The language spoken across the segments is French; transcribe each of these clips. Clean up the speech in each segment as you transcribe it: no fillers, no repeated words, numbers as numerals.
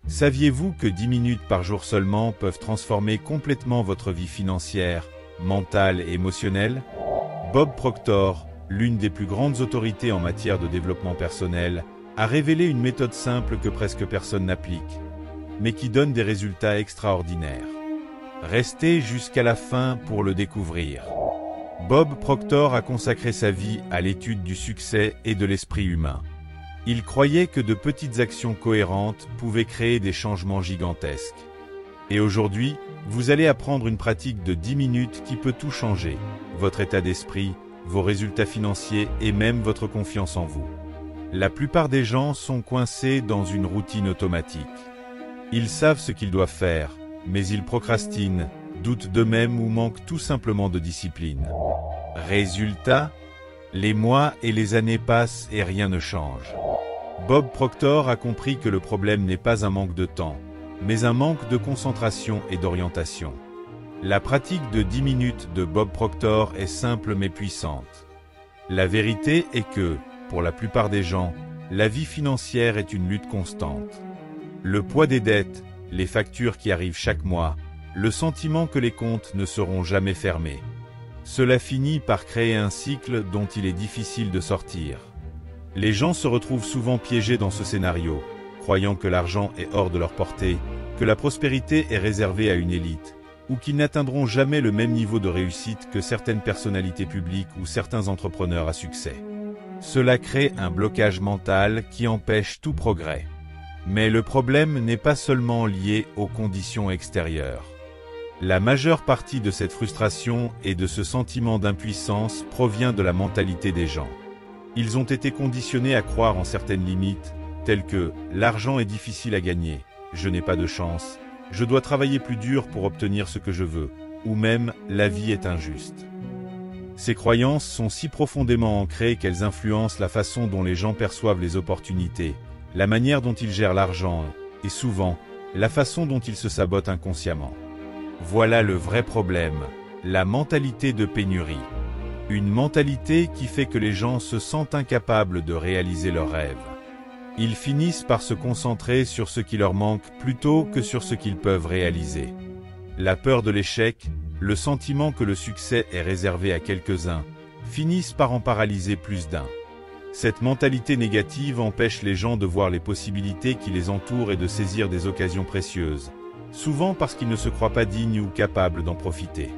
Saviez-vous que 10 minutes par jour seulement peuvent transformer complètement votre vie financière, mentale et émotionnelle? Bob Proctor, l'une des plus grandes autorités en matière de développement personnel, a révélé une méthode simple que presque personne n'applique, mais qui donne des résultats extraordinaires. Restez jusqu'à la fin pour le découvrir. Bob Proctor a consacré sa vie à l'étude du succès et de l'esprit humain. Il croyait que de petites actions cohérentes pouvaient créer des changements gigantesques. Et aujourd'hui, vous allez apprendre une pratique de 10 minutes qui peut tout changer, votre état d'esprit, vos résultats financiers et même votre confiance en vous. La plupart des gens sont coincés dans une routine automatique. Ils savent ce qu'ils doivent faire, mais ils procrastinent, doutent d'eux-mêmes ou manquent tout simplement de discipline. Résultat, les mois et les années passent et rien ne change. Bob Proctor a compris que le problème n'est pas un manque de temps, mais un manque de concentration et d'orientation. La pratique de 10 minutes de Bob Proctor est simple mais puissante. La vérité est que, pour la plupart des gens, la vie financière est une lutte constante. Le poids des dettes, les factures qui arrivent chaque mois, le sentiment que les comptes ne seront jamais fermés. Cela finit par créer un cycle dont il est difficile de sortir. Les gens se retrouvent souvent piégés dans ce scénario, croyant que l'argent est hors de leur portée, que la prospérité est réservée à une élite, ou qu'ils n'atteindront jamais le même niveau de réussite que certaines personnalités publiques ou certains entrepreneurs à succès. Cela crée un blocage mental qui empêche tout progrès. Mais le problème n'est pas seulement lié aux conditions extérieures. La majeure partie de cette frustration et de ce sentiment d'impuissance provient de la mentalité des gens. Ils ont été conditionnés à croire en certaines limites, telles que « l'argent est difficile à gagner »,« je n'ai pas de chance »,« je dois travailler plus dur pour obtenir ce que je veux », ou même « la vie est injuste ». Ces croyances sont si profondément ancrées qu'elles influencent la façon dont les gens perçoivent les opportunités, la manière dont ils gèrent l'argent et souvent, la façon dont ils se sabotent inconsciemment. Voilà le vrai problème, la mentalité de pénurie. Une mentalité qui fait que les gens se sentent incapables de réaliser leurs rêves. Ils finissent par se concentrer sur ce qui leur manque plutôt que sur ce qu'ils peuvent réaliser. La peur de l'échec, le sentiment que le succès est réservé à quelques-uns, finissent par en paralyser plus d'un. Cette mentalité négative empêche les gens de voir les possibilités qui les entourent et de saisir des occasions précieuses, souvent parce qu'ils ne se croient pas dignes ou capables d'en profiter.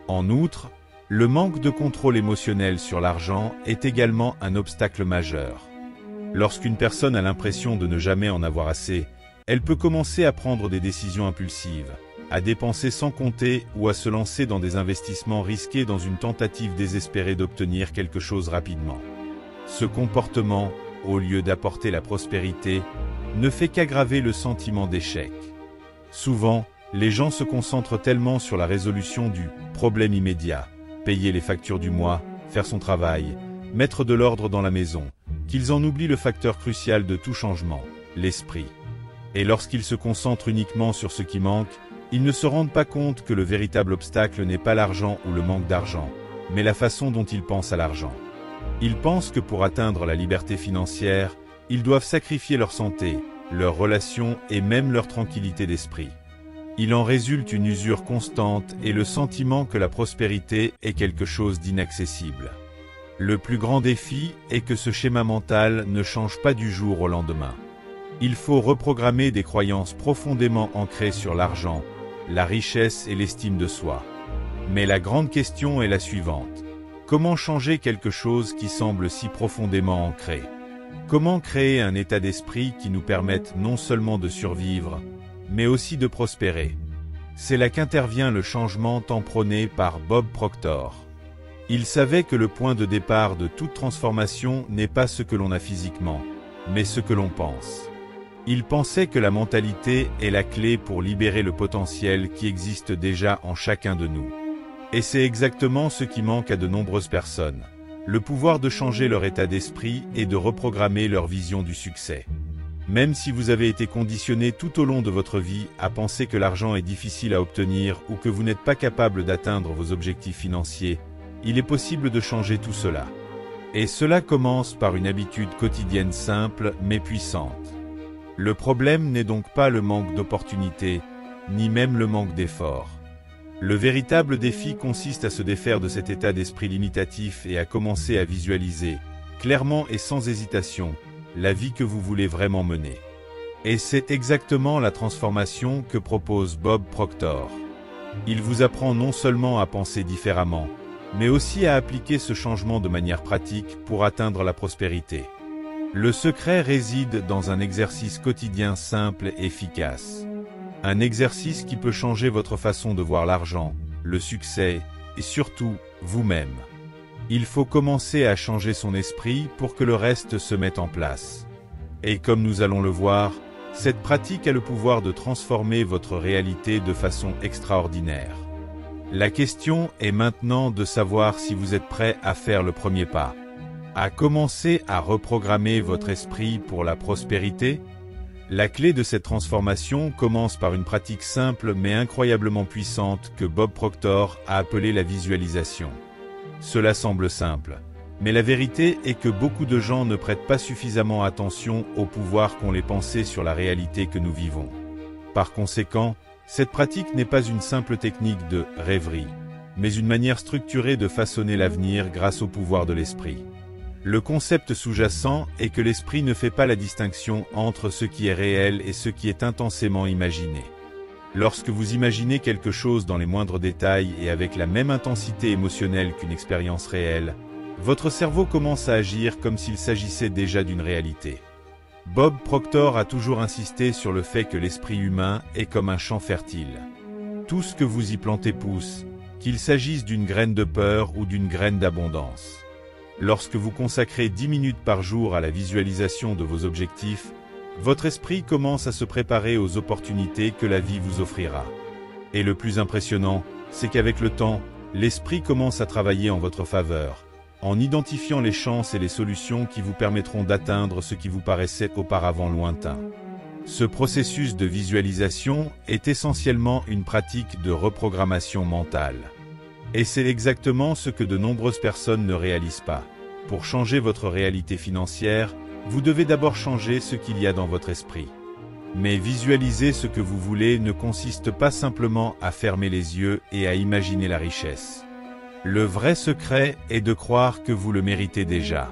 En outre, le manque de contrôle émotionnel sur l'argent est également un obstacle majeur. Lorsqu'une personne a l'impression de ne jamais en avoir assez, elle peut commencer à prendre des décisions impulsives, à dépenser sans compter ou à se lancer dans des investissements risqués dans une tentative désespérée d'obtenir quelque chose rapidement. Ce comportement, au lieu d'apporter la prospérité, ne fait qu'aggraver le sentiment d'échec. Souvent, les gens se concentrent tellement sur la résolution du problème immédiat, payer les factures du mois, faire son travail, mettre de l'ordre dans la maison, qu'ils en oublient le facteur crucial de tout changement, l'esprit. Et lorsqu'ils se concentrent uniquement sur ce qui manque, ils ne se rendent pas compte que le véritable obstacle n'est pas l'argent ou le manque d'argent, mais la façon dont ils pensent à l'argent. Ils pensent que pour atteindre la liberté financière, ils doivent sacrifier leur santé, leurs relations et même leur tranquillité d'esprit. Il en résulte une usure constante et le sentiment que la prospérité est quelque chose d'inaccessible. Le plus grand défi est que ce schéma mental ne change pas du jour au lendemain. Il faut reprogrammer des croyances profondément ancrées sur l'argent, la richesse et l'estime de soi. Mais la grande question est la suivante. Comment changer quelque chose qui semble si profondément ancré? Comment créer un état d'esprit qui nous permette non seulement de survivre, mais aussi de prospérer? C'est là qu'intervient le changement tant prôné par Bob Proctor. Il savait que le point de départ de toute transformation n'est pas ce que l'on a physiquement, mais ce que l'on pense. Il pensait que la mentalité est la clé pour libérer le potentiel qui existe déjà en chacun de nous. Et c'est exactement ce qui manque à de nombreuses personnes. Le pouvoir de changer leur état d'esprit et de reprogrammer leur vision du succès. Même si vous avez été conditionné tout au long de votre vie à penser que l'argent est difficile à obtenir ou que vous n'êtes pas capable d'atteindre vos objectifs financiers, il est possible de changer tout cela. Et cela commence par une habitude quotidienne simple mais puissante. Le problème n'est donc pas le manque d'opportunités, ni même le manque d'efforts. Le véritable défi consiste à se défaire de cet état d'esprit limitatif et à commencer à visualiser, clairement et sans hésitation, la vie que vous voulez vraiment mener. Et c'est exactement la transformation que propose Bob Proctor. Il vous apprend non seulement à penser différemment, mais aussi à appliquer ce changement de manière pratique pour atteindre la prospérité. Le secret réside dans un exercice quotidien simple et efficace. Un exercice qui peut changer votre façon de voir l'argent, le succès et surtout vous-même. Il faut commencer à changer son esprit pour que le reste se mette en place. Et comme nous allons le voir, cette pratique a le pouvoir de transformer votre réalité de façon extraordinaire. La question est maintenant de savoir si vous êtes prêt à faire le premier pas, à commencer à reprogrammer votre esprit pour la prospérité. La clé de cette transformation commence par une pratique simple mais incroyablement puissante que Bob Proctor a appelée la visualisation. Cela semble simple, mais la vérité est que beaucoup de gens ne prêtent pas suffisamment attention au pouvoir qu'ont les pensées sur la réalité que nous vivons. Par conséquent, cette pratique n'est pas une simple technique de rêverie, mais une manière structurée de façonner l'avenir grâce au pouvoir de l'esprit. Le concept sous-jacent est que l'esprit ne fait pas la distinction entre ce qui est réel et ce qui est intensément imaginé. Lorsque vous imaginez quelque chose dans les moindres détails et avec la même intensité émotionnelle qu'une expérience réelle, votre cerveau commence à agir comme s'il s'agissait déjà d'une réalité. Bob Proctor a toujours insisté sur le fait que l'esprit humain est comme un champ fertile. Tout ce que vous y plantez pousse, qu'il s'agisse d'une graine de peur ou d'une graine d'abondance. Lorsque vous consacrez 10 minutes par jour à la visualisation de vos objectifs, votre esprit commence à se préparer aux opportunités que la vie vous offrira. Et le plus impressionnant, c'est qu'avec le temps, l'esprit commence à travailler en votre faveur, en identifiant les chances et les solutions qui vous permettront d'atteindre ce qui vous paraissait auparavant lointain. Ce processus de visualisation est essentiellement une pratique de reprogrammation mentale. Et c'est exactement ce que de nombreuses personnes ne réalisent pas. Pour changer votre réalité financière, vous devez d'abord changer ce qu'il y a dans votre esprit. Mais visualiser ce que vous voulez ne consiste pas simplement à fermer les yeux et à imaginer la richesse. Le vrai secret est de croire que vous le méritez déjà.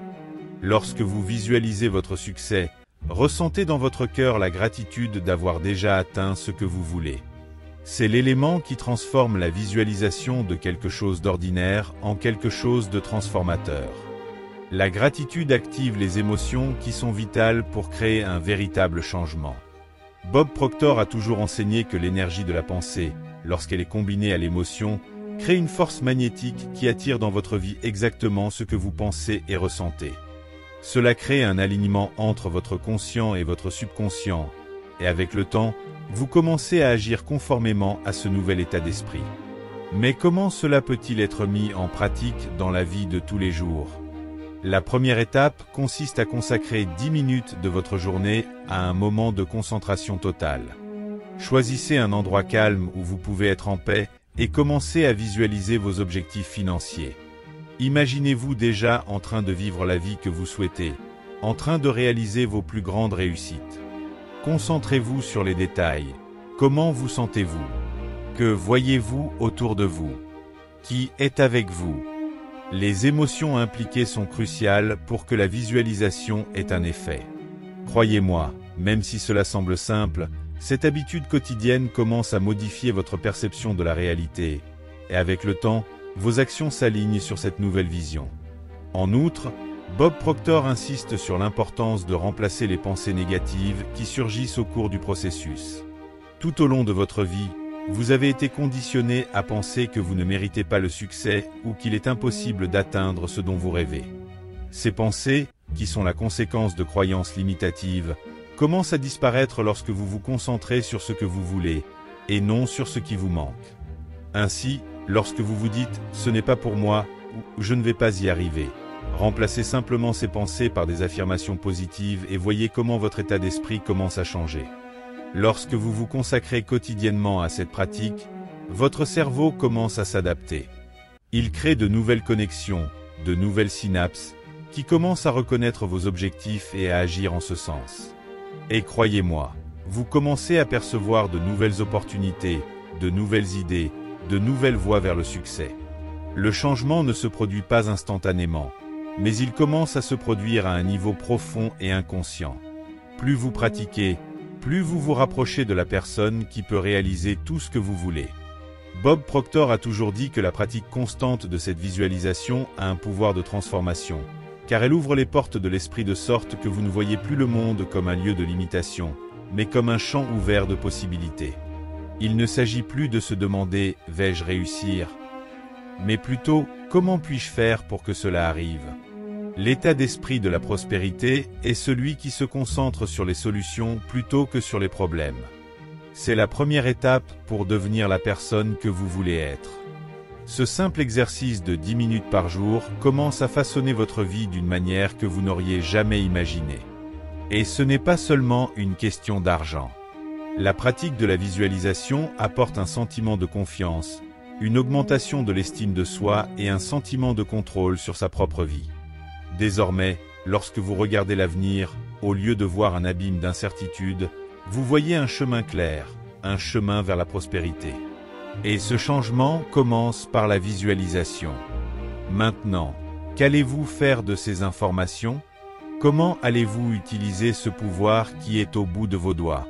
Lorsque vous visualisez votre succès, ressentez dans votre cœur la gratitude d'avoir déjà atteint ce que vous voulez. C'est l'élément qui transforme la visualisation de quelque chose d'ordinaire en quelque chose de transformateur. La gratitude active les émotions qui sont vitales pour créer un véritable changement. Bob Proctor a toujours enseigné que l'énergie de la pensée, lorsqu'elle est combinée à l'émotion, crée une force magnétique qui attire dans votre vie exactement ce que vous pensez et ressentez. Cela crée un alignement entre votre conscient et votre subconscient, et avec le temps, vous commencez à agir conformément à ce nouvel état d'esprit. Mais comment cela peut-il être mis en pratique dans la vie de tous les jours? La première étape consiste à consacrer 10 minutes de votre journée à un moment de concentration totale. Choisissez un endroit calme où vous pouvez être en paix et commencez à visualiser vos objectifs financiers. Imaginez-vous déjà en train de vivre la vie que vous souhaitez, en train de réaliser vos plus grandes réussites. Concentrez-vous sur les détails. Comment vous sentez-vous? Que voyez-vous autour de vous? Qui est avec vous? Les émotions impliquées sont cruciales pour que la visualisation ait un effet. Croyez-moi, même si cela semble simple, cette habitude quotidienne commence à modifier votre perception de la réalité, et avec le temps, vos actions s'alignent sur cette nouvelle vision. En outre, Bob Proctor insiste sur l'importance de remplacer les pensées négatives qui surgissent au cours du processus. Tout au long de votre vie, vous avez été conditionné à penser que vous ne méritez pas le succès ou qu'il est impossible d'atteindre ce dont vous rêvez. Ces pensées, qui sont la conséquence de croyances limitatives, commencent à disparaître lorsque vous vous concentrez sur ce que vous voulez, et non sur ce qui vous manque. Ainsi, lorsque vous vous dites « ce n'est pas pour moi » ou « je ne vais pas y arriver », remplacez simplement ces pensées par des affirmations positives et voyez comment votre état d'esprit commence à changer. Lorsque vous vous consacrez quotidiennement à cette pratique, votre cerveau commence à s'adapter. Il crée de nouvelles connexions, de nouvelles synapses, qui commencent à reconnaître vos objectifs et à agir en ce sens. Et croyez-moi, vous commencez à percevoir de nouvelles opportunités, de nouvelles idées, de nouvelles voies vers le succès. Le changement ne se produit pas instantanément, mais il commence à se produire à un niveau profond et inconscient. Plus vous pratiquez, plus vous vous rapprochez de la personne qui peut réaliser tout ce que vous voulez. Bob Proctor a toujours dit que la pratique constante de cette visualisation a un pouvoir de transformation, car elle ouvre les portes de l'esprit de sorte que vous ne voyez plus le monde comme un lieu de limitation, mais comme un champ ouvert de possibilités. Il ne s'agit plus de se demander « vais-je réussir ?», mais plutôt « comment puis-je faire pour que cela arrive ?» L'état d'esprit de la prospérité est celui qui se concentre sur les solutions plutôt que sur les problèmes. C'est la première étape pour devenir la personne que vous voulez être. Ce simple exercice de 10 minutes par jour commence à façonner votre vie d'une manière que vous n'auriez jamais imaginée. Et ce n'est pas seulement une question d'argent. La pratique de la visualisation apporte un sentiment de confiance, une augmentation de l'estime de soi et un sentiment de contrôle sur sa propre vie. Désormais, lorsque vous regardez l'avenir, au lieu de voir un abîme d'incertitude, vous voyez un chemin clair, un chemin vers la prospérité. Et ce changement commence par la visualisation. Maintenant, qu'allez-vous faire de ces informations? Comment allez-vous utiliser ce pouvoir qui est au bout de vos doigts?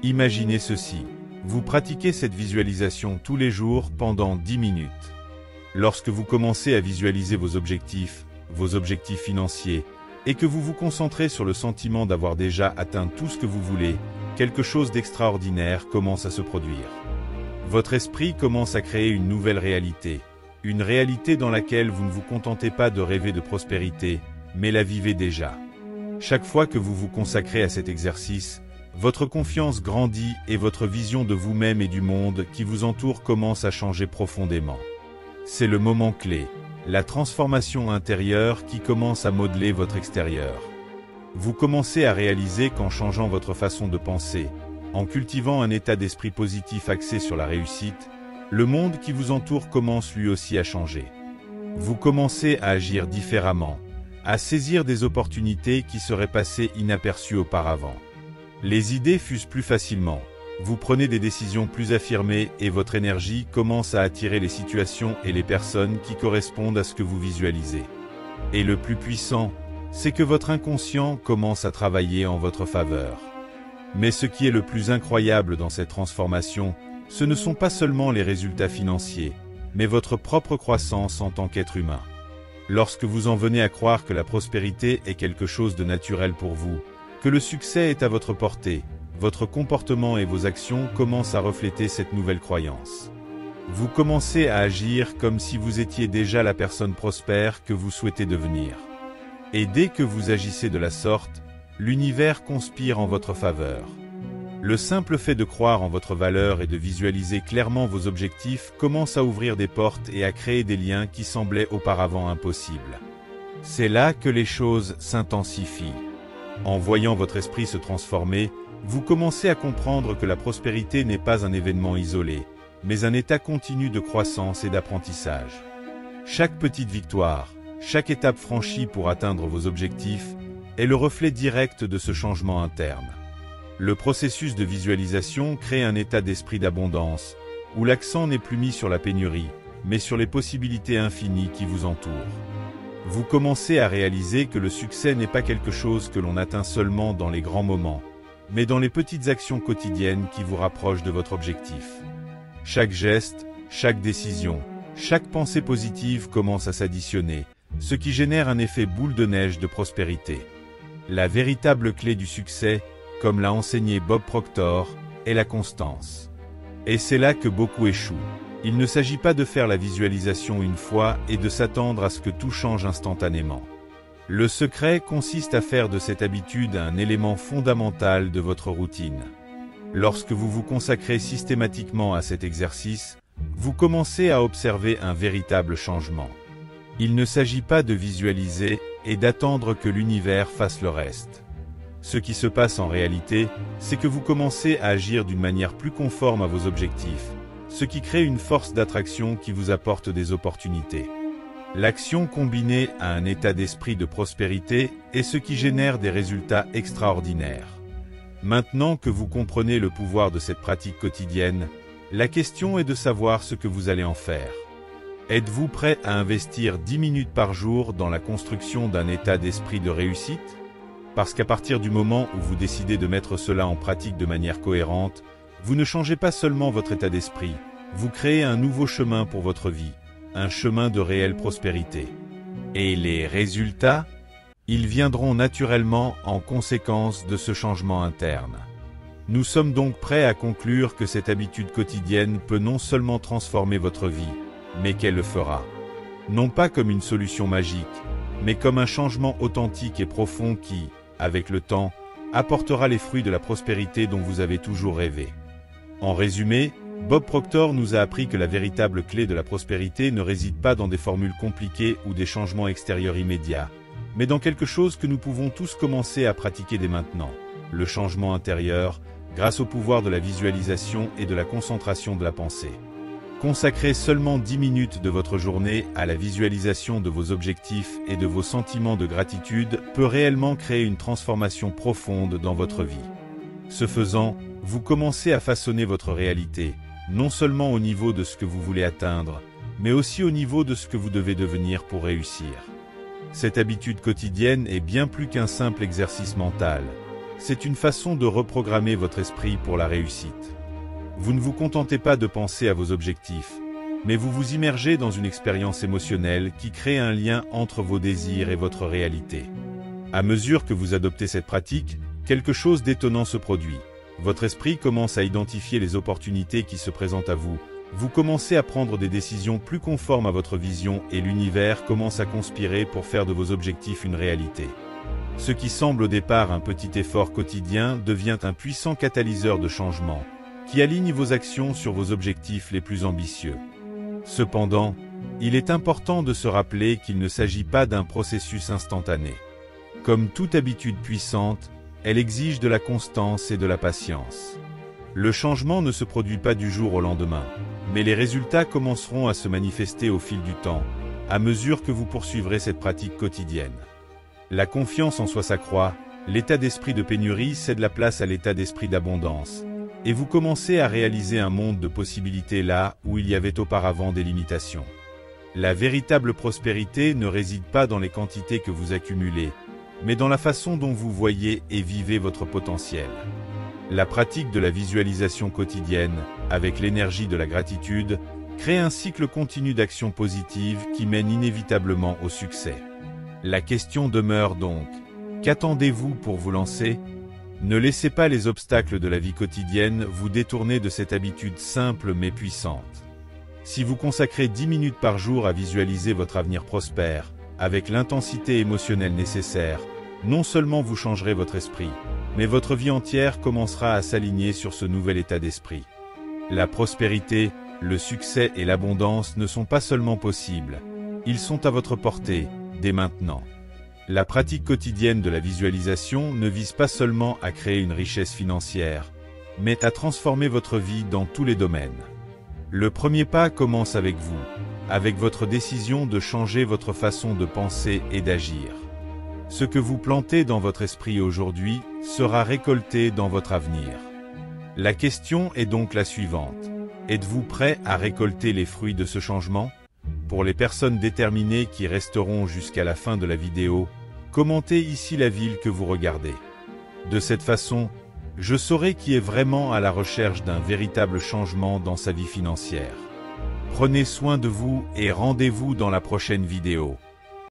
Imaginez ceci. Vous pratiquez cette visualisation tous les jours pendant 10 minutes. Lorsque vous commencez à visualiser vos objectifs financiers, et que vous vous concentrez sur le sentiment d'avoir déjà atteint tout ce que vous voulez, quelque chose d'extraordinaire commence à se produire. Votre esprit commence à créer une nouvelle réalité, une réalité dans laquelle vous ne vous contentez pas de rêver de prospérité, mais la vivez déjà. Chaque fois que vous vous consacrez à cet exercice, votre confiance grandit et votre vision de vous-même et du monde qui vous entoure commence à changer profondément. C'est le moment clé, la transformation intérieure qui commence à modeler votre extérieur. Vous commencez à réaliser qu'en changeant votre façon de penser, en cultivant un état d'esprit positif axé sur la réussite, le monde qui vous entoure commence lui aussi à changer. Vous commencez à agir différemment, à saisir des opportunités qui seraient passées inaperçues auparavant. Les idées fusent plus facilement. Vous prenez des décisions plus affirmées et votre énergie commence à attirer les situations et les personnes qui correspondent à ce que vous visualisez. Et le plus puissant, c'est que votre inconscient commence à travailler en votre faveur. Mais ce qui est le plus incroyable dans cette transformation, ce ne sont pas seulement les résultats financiers, mais votre propre croissance en tant qu'être humain. Lorsque vous en venez à croire que la prospérité est quelque chose de naturel pour vous, que le succès est à votre portée, votre comportement et vos actions commencent à refléter cette nouvelle croyance. Vous commencez à agir comme si vous étiez déjà la personne prospère que vous souhaitez devenir. Et dès que vous agissez de la sorte, l'univers conspire en votre faveur. Le simple fait de croire en votre valeur et de visualiser clairement vos objectifs commence à ouvrir des portes et à créer des liens qui semblaient auparavant impossibles. C'est là que les choses s'intensifient. En voyant votre esprit se transformer, vous commencez à comprendre que la prospérité n'est pas un événement isolé, mais un état continu de croissance et d'apprentissage. Chaque petite victoire, chaque étape franchie pour atteindre vos objectifs, est le reflet direct de ce changement interne. Le processus de visualisation crée un état d'esprit d'abondance, où l'accent n'est plus mis sur la pénurie, mais sur les possibilités infinies qui vous entourent. Vous commencez à réaliser que le succès n'est pas quelque chose que l'on atteint seulement dans les grands moments, mais dans les petites actions quotidiennes qui vous rapprochent de votre objectif. Chaque geste, chaque décision, chaque pensée positive commence à s'additionner, ce qui génère un effet boule de neige de prospérité. La véritable clé du succès, comme l'a enseigné Bob Proctor, est la constance. Et c'est là que beaucoup échouent. Il ne s'agit pas de faire la visualisation une fois et de s'attendre à ce que tout change instantanément. Le secret consiste à faire de cette habitude un élément fondamental de votre routine. Lorsque vous vous consacrez systématiquement à cet exercice, vous commencez à observer un véritable changement. Il ne s'agit pas de visualiser et d'attendre que l'univers fasse le reste. Ce qui se passe en réalité, c'est que vous commencez à agir d'une manière plus conforme à vos objectifs, ce qui crée une force d'attraction qui vous apporte des opportunités. L'action combinée à un état d'esprit de prospérité est ce qui génère des résultats extraordinaires. Maintenant que vous comprenez le pouvoir de cette pratique quotidienne, la question est de savoir ce que vous allez en faire. Êtes-vous prêt à investir 10 minutes par jour dans la construction d'un état d'esprit de réussite? Parce qu'à partir du moment où vous décidez de mettre cela en pratique de manière cohérente, vous ne changez pas seulement votre état d'esprit, vous créez un nouveau chemin pour votre vie, un chemin de réelle prospérité. Et les résultats? Ils viendront naturellement en conséquence de ce changement interne. Nous sommes donc prêts à conclure que cette habitude quotidienne peut non seulement transformer votre vie, mais qu'elle le fera. Non pas comme une solution magique, mais comme un changement authentique et profond qui, avec le temps, apportera les fruits de la prospérité dont vous avez toujours rêvé. En résumé, Bob Proctor nous a appris que la véritable clé de la prospérité ne réside pas dans des formules compliquées ou des changements extérieurs immédiats, mais dans quelque chose que nous pouvons tous commencer à pratiquer dès maintenant, le changement intérieur, grâce au pouvoir de la visualisation et de la concentration de la pensée. Consacrez seulement 10 minutes de votre journée à la visualisation de vos objectifs et de vos sentiments de gratitude peut réellement créer une transformation profonde dans votre vie. Ce faisant, vous commencez à façonner votre réalité, non seulement au niveau de ce que vous voulez atteindre, mais aussi au niveau de ce que vous devez devenir pour réussir. Cette habitude quotidienne est bien plus qu'un simple exercice mental. C'est une façon de reprogrammer votre esprit pour la réussite. Vous ne vous contentez pas de penser à vos objectifs, mais vous vous immergez dans une expérience émotionnelle qui crée un lien entre vos désirs et votre réalité. À mesure que vous adoptez cette pratique, quelque chose d'étonnant se produit. Votre esprit commence à identifier les opportunités qui se présentent à vous. Vous commencez à prendre des décisions plus conformes à votre vision et l'univers commence à conspirer pour faire de vos objectifs une réalité. Ce qui semble au départ un petit effort quotidien devient un puissant catalyseur de changement, qui aligne vos actions sur vos objectifs les plus ambitieux. Cependant, il est important de se rappeler qu'il ne s'agit pas d'un processus instantané. Comme toute habitude puissante, elle exige de la constance et de la patience. Le changement ne se produit pas du jour au lendemain, mais les résultats commenceront à se manifester au fil du temps, à mesure que vous poursuivrez cette pratique quotidienne. La confiance en soi s'accroît, l'état d'esprit de pénurie cède la place à l'état d'esprit d'abondance, et vous commencez à réaliser un monde de possibilités là où il y avait auparavant des limitations. La véritable prospérité ne réside pas dans les quantités que vous accumulez, mais dans la façon dont vous voyez et vivez votre potentiel. La pratique de la visualisation quotidienne, avec l'énergie de la gratitude, crée un cycle continu d'actions positives qui mène inévitablement au succès. La question demeure donc, qu'attendez-vous pour vous lancer ? Ne laissez pas les obstacles de la vie quotidienne vous détourner de cette habitude simple mais puissante. Si vous consacrez 10 minutes par jour à visualiser votre avenir prospère, avec l'intensité émotionnelle nécessaire, non seulement vous changerez votre esprit, mais votre vie entière commencera à s'aligner sur ce nouvel état d'esprit. La prospérité, le succès et l'abondance ne sont pas seulement possibles, ils sont à votre portée, dès maintenant. La pratique quotidienne de la visualisation ne vise pas seulement à créer une richesse financière, mais à transformer votre vie dans tous les domaines. Le premier pas commence avec vous, avec votre décision de changer votre façon de penser et d'agir. Ce que vous plantez dans votre esprit aujourd'hui sera récolté dans votre avenir. La question est donc la suivante. Êtes-vous prêt à récolter les fruits de ce changement? Pour les personnes déterminées qui resteront jusqu'à la fin de la vidéo, commentez ici la ville que vous regardez. De cette façon, je saurai qui est vraiment à la recherche d'un véritable changement dans sa vie financière. Prenez soin de vous et rendez-vous dans la prochaine vidéo.